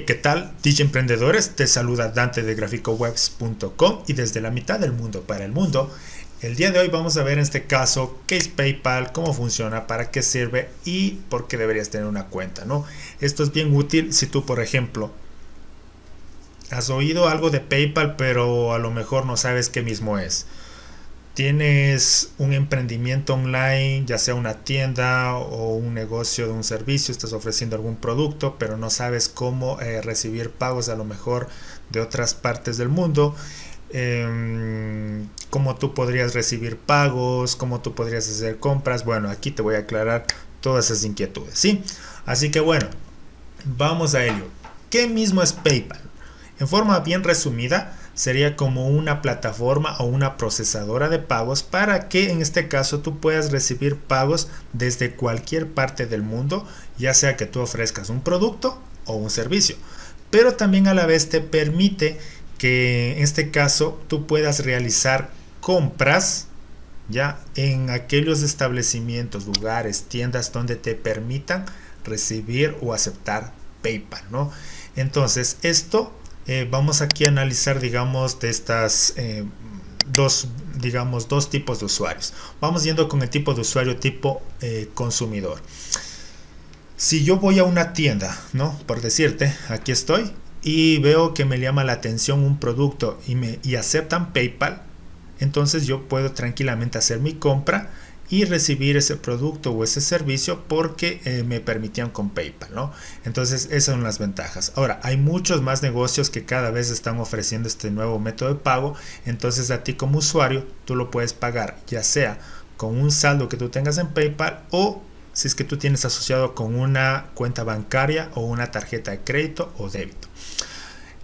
¿Qué tal, DigiEmprendedores? Te saluda Dante de GraficoWebs.com y desde la mitad del mundo para el mundo. El día de hoy vamos a ver en este caso qué es PayPal, cómo funciona, para qué sirve y por qué deberías tener una cuenta, ¿no? Esto es bien útil si tú, por ejemplo, has oído algo de PayPal, pero a lo mejor no sabes qué mismo es. Tienes un emprendimiento online, ya sea una tienda o un negocio de un servicio, estás ofreciendo algún producto, pero no sabes cómo recibir pagos a lo mejor de otras partes del mundo. Cómo tú podrías recibir pagos, cómo tú podrías hacer compras. Bueno, aquí te voy a aclarar todas esas inquietudes, ¿sí? Así que bueno, vamos a ello. ¿Qué mismo es PayPal? En forma bien resumida, sería como una plataforma o una procesadora de pagos para que en este caso tú puedas recibir pagos desde cualquier parte del mundo, ya sea que tú ofrezcas un producto o un servicio, pero también a la vez te permite que en este caso tú puedas realizar compras ya en aquellos establecimientos, lugares, tiendas donde te permitan recibir o aceptar PayPal, ¿no? Entonces esto vamos aquí a analizar, digamos, de estas dos tipos de usuarios. Vamos yendo con el tipo de usuario tipo consumidor. Si yo voy a una tienda, ¿no? Por decirte, aquí estoy y veo que me llama la atención un producto y aceptan PayPal, entonces yo puedo tranquilamente hacer mi compra y recibir ese producto o ese servicio porque me permitían con PayPal, ¿no? Entonces esas son las ventajas. Ahora, hay muchos más negocios que cada vez están ofreciendo este nuevo método de pago, entonces a ti como usuario tú lo puedes pagar ya sea con un saldo que tú tengas en PayPal o si es que tú tienes asociado con una cuenta bancaria o una tarjeta de crédito o débito.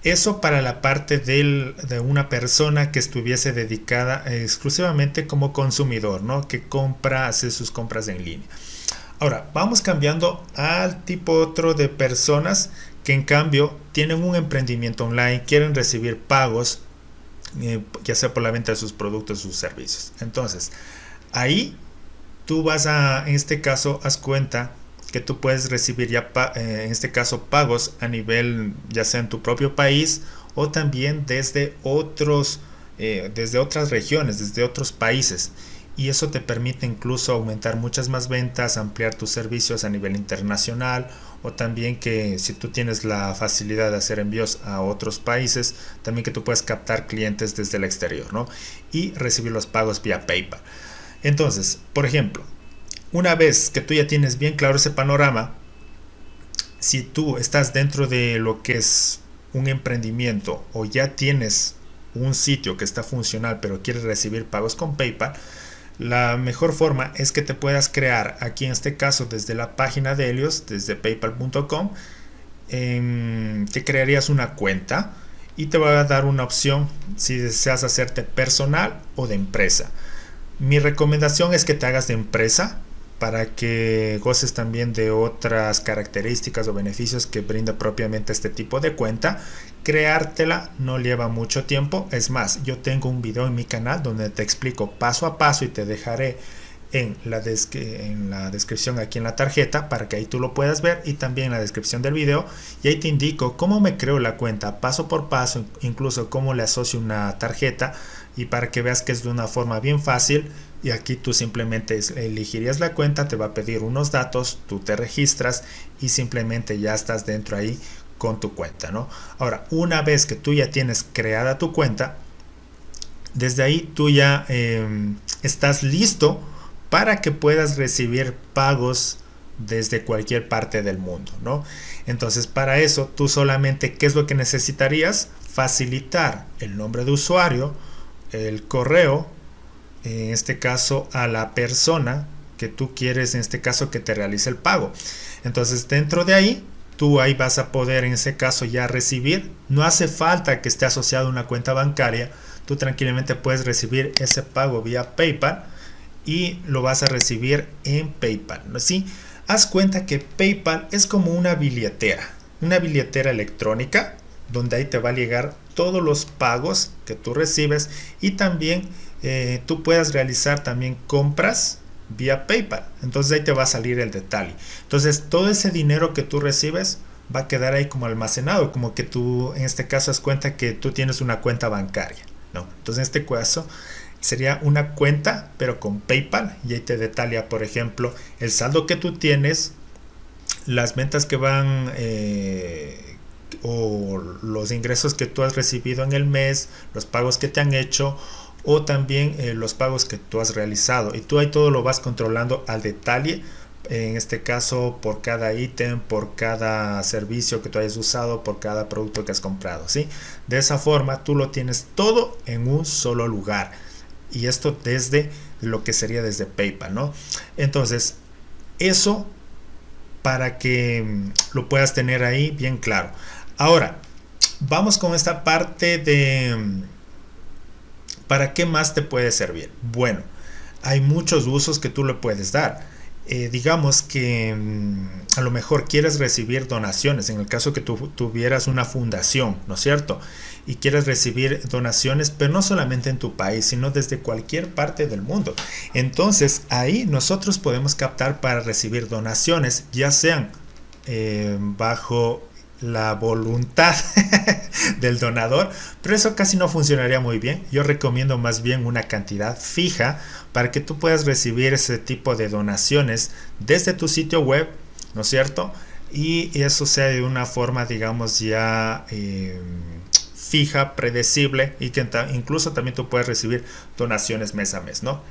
Eso para la parte de una persona que estuviese dedicada exclusivamente como consumidor, ¿no? Que hace sus compras en línea. Ahora, vamos cambiando al tipo otro de personas que en cambio tienen un emprendimiento online, quieren recibir pagos, ya sea por la venta de sus productos o sus servicios. Entonces, ahí tú vas en este caso, haz cuenta que tú puedes recibir ya en este caso pagos a nivel ya sea en tu propio país o también desde otras regiones, desde otros países, y eso te permite incluso aumentar muchas más ventas, ampliar tus servicios a nivel internacional, o también que si tú tienes la facilidad de hacer envíos a otros países, también que tú puedes captar clientes desde el exterior, ¿no? Y recibir los pagos vía PayPal. Entonces, por ejemplo, una vez que tú ya tienes bien claro ese panorama, si tú estás dentro de lo que es un emprendimiento o ya tienes un sitio que está funcional pero quieres recibir pagos con PayPal, la mejor forma es que te puedas crear aquí en este caso desde la página de Helios, desde paypal.com, te crearías una cuenta y te va a dar una opción si deseas hacerte personal o de empresa. Mi recomendación es que te hagas de empresa para que goces también de otras características o beneficios que brinda propiamente este tipo de cuenta. Creártela no lleva mucho tiempo, es más, yo tengo un video en mi canal donde te explico paso a paso y te dejaré en la descripción aquí en la tarjeta para que ahí tú lo puedas ver, y también en la descripción del video, y ahí te indico cómo me creo la cuenta paso por paso, incluso cómo le asocio una tarjeta, y para que veas que es de una forma bien fácil. Y aquí tú simplemente elegirías la cuenta, te va a pedir unos datos, tú te registras y simplemente ya estás dentro ahí con tu cuenta, ¿no? Ahora, una vez que tú ya tienes creada tu cuenta, desde ahí tú ya estás listo para que puedas recibir pagos desde cualquier parte del mundo, ¿no? Entonces, para eso tú solamente, ¿qué es lo que necesitarías? Facilitar el nombre de usuario, el correo, en este caso a la persona que tú quieres, en este caso, que te realice el pago. Entonces, dentro de ahí tú ahí vas a poder en ese caso ya recibir. No hace falta que esté asociado a una cuenta bancaria, tú tranquilamente puedes recibir ese pago vía PayPal y lo vas a recibir en PayPal, ¿no? ¿Sí? Haz cuenta que PayPal es como una billetera electrónica donde ahí te va a llegar todos los pagos que tú recibes, y también tú puedas realizar también compras vía PayPal. Entonces ahí te va a salir el detalle. Entonces todo ese dinero que tú recibes va a quedar ahí como almacenado, como que tú en este caso das cuenta que tú tienes una cuenta bancaria, ¿no? Entonces en este caso sería una cuenta pero con PayPal, y ahí te detalla, por ejemplo, el saldo que tú tienes, las ventas que van o los ingresos que tú has recibido en el mes, los pagos que te han hecho, o también los pagos que tú has realizado, y tú ahí todo lo vas controlando al detalle, en este caso por cada ítem, por cada servicio que tú hayas usado, por cada producto que has comprado, ¿sí? De esa forma tú lo tienes todo en un solo lugar, y esto desde lo que sería desde PayPal, ¿no? Entonces eso para que lo puedas tener ahí bien claro. Ahora vamos con esta parte de ¿para qué más te puede servir? Bueno, hay muchos usos que tú le puedes dar. Digamos que a lo mejor quieres recibir donaciones, en el caso que tú tuvieras una fundación, ¿no es cierto? Y quieres recibir donaciones, pero no solamente en tu país, sino desde cualquier parte del mundo. Entonces ahí nosotros podemos captar para recibir donaciones, ya sean bajo la voluntad del donador, pero eso casi no funcionaría muy bien. Yo recomiendo más bien una cantidad fija para que tú puedas recibir ese tipo de donaciones desde tu sitio web, ¿no es cierto? Y eso sea de una forma, digamos, ya fija, predecible, y que incluso también tú puedes recibir donaciones mes a mes, ¿no?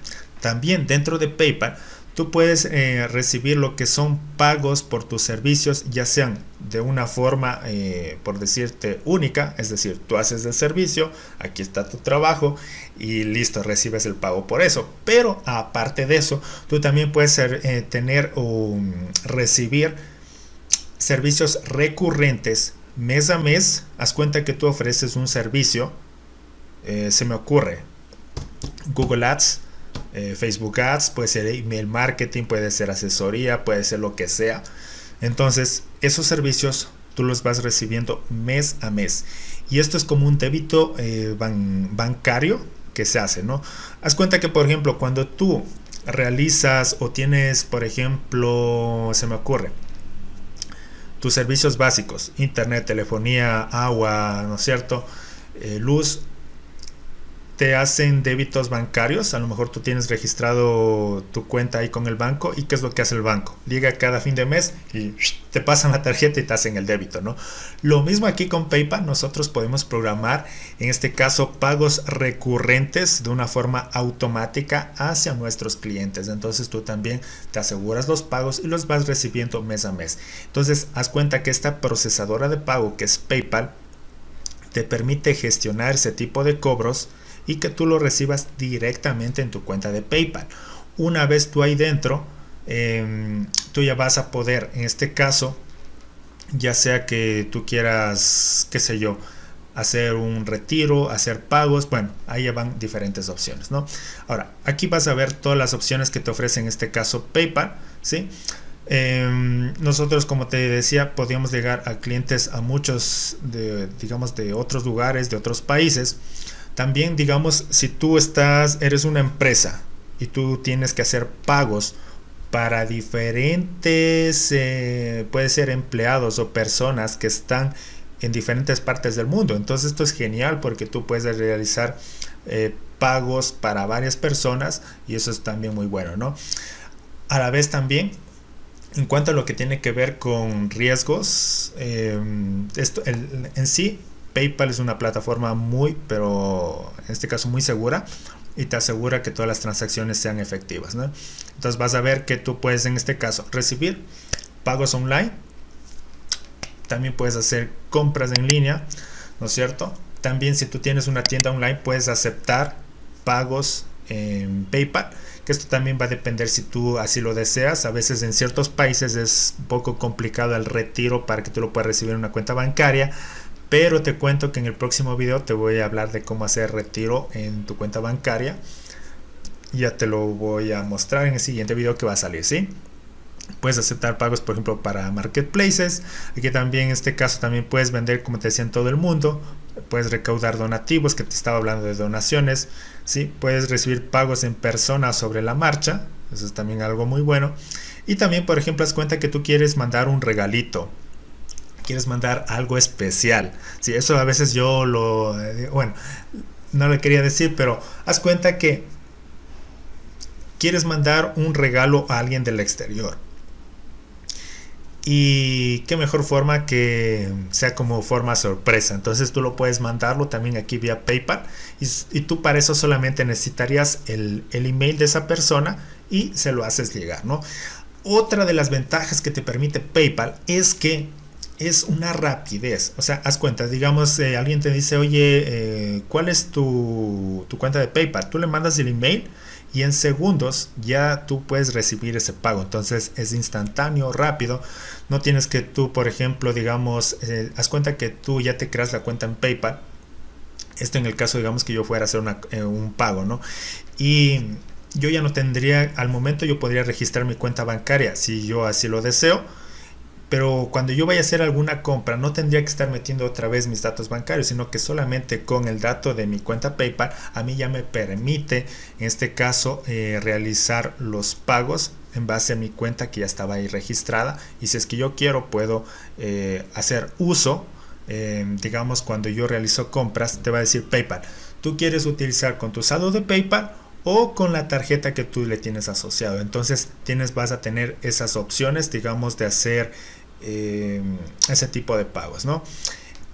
También dentro de PayPal tú puedes recibir lo que son pagos por tus servicios, ya sean de una forma, por decirte, única, es decir, tú haces el servicio, aquí está tu trabajo y listo, recibes el pago por eso. Pero aparte de eso, tú también puedes tener o recibir servicios recurrentes mes a mes. Haz cuenta que tú ofreces un servicio, se me ocurre, Google Ads, Facebook Ads, puede ser email marketing, puede ser asesoría, puede ser lo que sea. Entonces esos servicios tú los vas recibiendo mes a mes, y esto es como un débito bancario que se hace, ¿no? Haz cuenta que, por ejemplo, cuando tú realizas o tienes, por ejemplo, se me ocurre, tus servicios básicos, internet, telefonía, agua, ¿no es cierto? Luz, te hacen débitos bancarios. A lo mejor tú tienes registrado tu cuenta ahí con el banco, y ¿qué es lo que hace el banco? Llega cada fin de mes y te pasan la tarjeta y te hacen el débito, ¿no? Lo mismo aquí con PayPal. Nosotros podemos programar, en este caso, pagos recurrentes de una forma automática hacia nuestros clientes. Entonces tú también te aseguras los pagos y los vas recibiendo mes a mes. Entonces haz cuenta que esta procesadora de pago, que es PayPal, te permite gestionar ese tipo de cobros y que tú lo recibas directamente en tu cuenta de PayPal. Una vez tú ahí dentro, tú ya vas a poder, en este caso, ya sea que tú quieras, qué sé yo, hacer un retiro, hacer pagos, bueno, ahí ya van diferentes opciones, ¿no? Ahora, aquí vas a ver todas las opciones que te ofrece en este caso PayPal, ¿sí? Nosotros, como te decía, podíamos llegar a clientes a muchos digamos, de otros lugares, de otros países. También, digamos, si tú eres una empresa y tú tienes que hacer pagos para diferentes, puede ser empleados o personas que están en diferentes partes del mundo. Entonces esto es genial porque tú puedes realizar pagos para varias personas, y eso es también muy bueno, ¿no? A la vez también, en cuanto a lo que tiene que ver con riesgos, en sí PayPal es una plataforma pero en este caso muy segura, y te asegura que todas las transacciones sean efectivas, ¿no? Entonces vas a ver que tú puedes, en este caso, recibir pagos online. También puedes hacer compras en línea, ¿no es cierto? También, si tú tienes una tienda online, puedes aceptar pagos en PayPal, que esto también va a depender si tú así lo deseas. A veces en ciertos países es un poco complicado el retiro para que tú lo puedas recibir en una cuenta bancaria, pero te cuento que en el próximo video te voy a hablar de cómo hacer retiro en tu cuenta bancaria. Ya te lo voy a mostrar en el siguiente video que va a salir, ¿sí? Puedes aceptar pagos, por ejemplo, para marketplaces. Aquí también, en este caso, también puedes vender, como te decía, en todo el mundo. Puedes recaudar donativos, que te estaba hablando de donaciones, ¿sí? Puedes recibir pagos en persona sobre la marcha. Eso es también algo muy bueno. Y también, por ejemplo, haz cuenta que tú quieres mandar un regalito, quieres mandar algo especial. Sí, eso a veces yo bueno, no le quería decir, pero haz cuenta que quieres mandar un regalo a alguien del exterior. Y qué mejor forma que sea como forma sorpresa. Entonces tú lo puedes mandarlo también aquí vía PayPal. Y tú para eso solamente necesitarías el email de esa persona y se lo haces llegar, ¿no? Otra de las ventajas que te permite PayPal es que es una rapidez. O sea, haz cuenta, digamos, alguien te dice, oye, ¿cuál es tu cuenta de PayPal? Tú le mandas el email y en segundos ya tú puedes recibir ese pago. Entonces es instantáneo, rápido. No tienes que tú, por ejemplo, digamos, haz cuenta que tú ya te creas la cuenta en PayPal. Esto en el caso, digamos, que yo fuera a hacer un pago, ¿no? Y yo ya no tendría, al momento yo podría registrar mi cuenta bancaria si yo así lo deseo. Pero cuando yo vaya a hacer alguna compra no tendría que estar metiendo otra vez mis datos bancarios, sino que solamente con el dato de mi cuenta PayPal a mí ya me permite, en este caso, realizar los pagos en base a mi cuenta que ya estaba ahí registrada. Y si es que yo quiero, puedo hacer uso, digamos, cuando yo realizo compras, te va a decir PayPal, tú quieres utilizar con tu saldo de PayPal o con la tarjeta que tú le tienes asociado. Entonces vas a tener esas opciones, digamos, de hacer ese tipo de pagos, ¿no?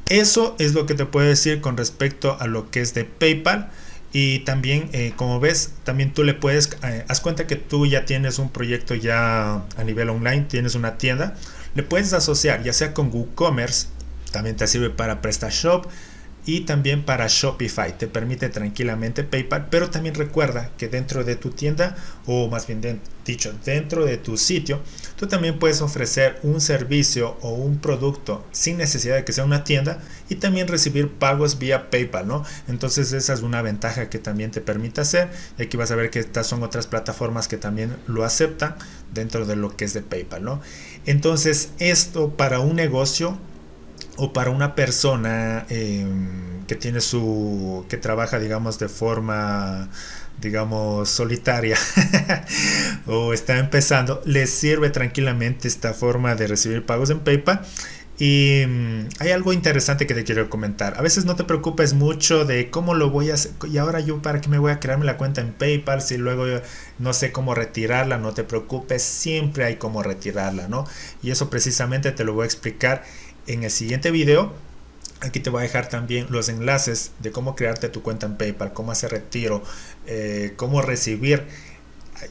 Eso es lo que te puedo decir con respecto a lo que es de PayPal. Y también, como ves, también tú le puedes, haz cuenta que tú ya tienes un proyecto ya a nivel online, tienes una tienda, le puedes asociar ya sea con WooCommerce, también te sirve para PrestaShop y también para Shopify. Te permite tranquilamente PayPal, pero también recuerda que dentro de tu tienda, o más bien dicho, dentro de tu sitio, tú también puedes ofrecer un servicio o un producto sin necesidad de que sea una tienda y también recibir pagos vía PayPal, ¿no? Entonces esa es una ventaja que también te permite hacer. Y aquí vas a ver que estas son otras plataformas que también lo aceptan dentro de lo que es de PayPal, ¿no? Entonces esto para un negocio o para una persona que trabaja, digamos, de forma, digamos, solitaria o está empezando, les sirve tranquilamente esta forma de recibir pagos en PayPal. Y hay algo interesante que te quiero comentar. A veces no te preocupes mucho de cómo lo voy a hacer. Y ahora yo, ¿para qué me voy a crearme la cuenta en PayPal si luego yo no sé cómo retirarla? No te preocupes, siempre hay cómo retirarla, ¿no? Y eso precisamente te lo voy a explicar en el siguiente video. Aquí te voy a dejar también los enlaces de cómo crearte tu cuenta en PayPal, cómo hacer retiro, cómo recibir,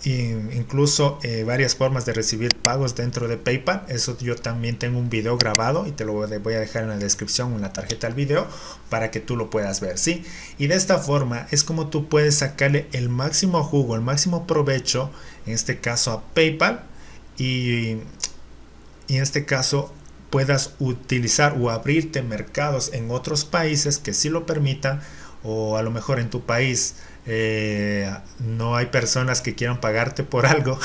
incluso varias formas de recibir pagos dentro de PayPal. Eso yo también tengo un video grabado y te lo voy a dejar en la descripción, en la tarjeta del video, para que tú lo puedas ver, ¿sí? Y de esta forma es como tú puedes sacarle el máximo jugo, el máximo provecho, en este caso a PayPal, y en este caso puedas utilizar o abrirte mercados en otros países que sí lo permitan, o a lo mejor en tu país no hay personas que quieran pagarte por algo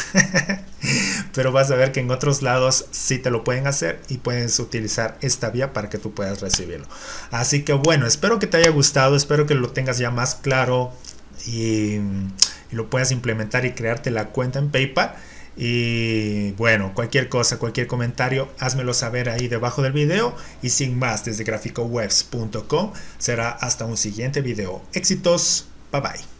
pero vas a ver que en otros lados sí te lo pueden hacer y puedes utilizar esta vía para que tú puedas recibirlo. Así que bueno, espero que te haya gustado, espero que lo tengas ya más claro y lo puedas implementar y crearte la cuenta en PayPal. Y bueno, cualquier cosa, cualquier comentario, házmelo saber ahí debajo del video. Y sin más, desde graficowebs.com será hasta un siguiente video. Éxitos, bye bye.